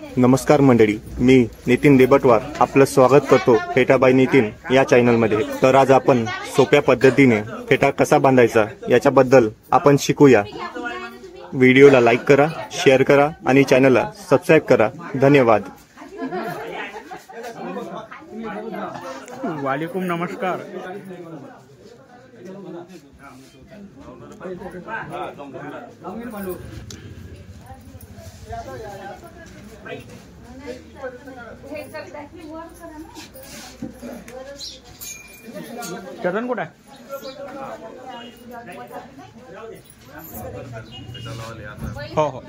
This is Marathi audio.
नमस्कार मंडळी, मी नितीन देबटवार आपलं स्वागत करतो फेटा बाय नितीन या चॅनलमध्ये। तर आज आपण सोप्या पद्धतीने फेटा कसा बांधायचा याच्याबद्दल आपण शिकूया। व्हिडिओला लाईक करा, शेअर करा आणि चॅनलला सबस्क्राइब करा। धन्यवाद। वालेकुम नमस्कार। चरण कुठे हो हो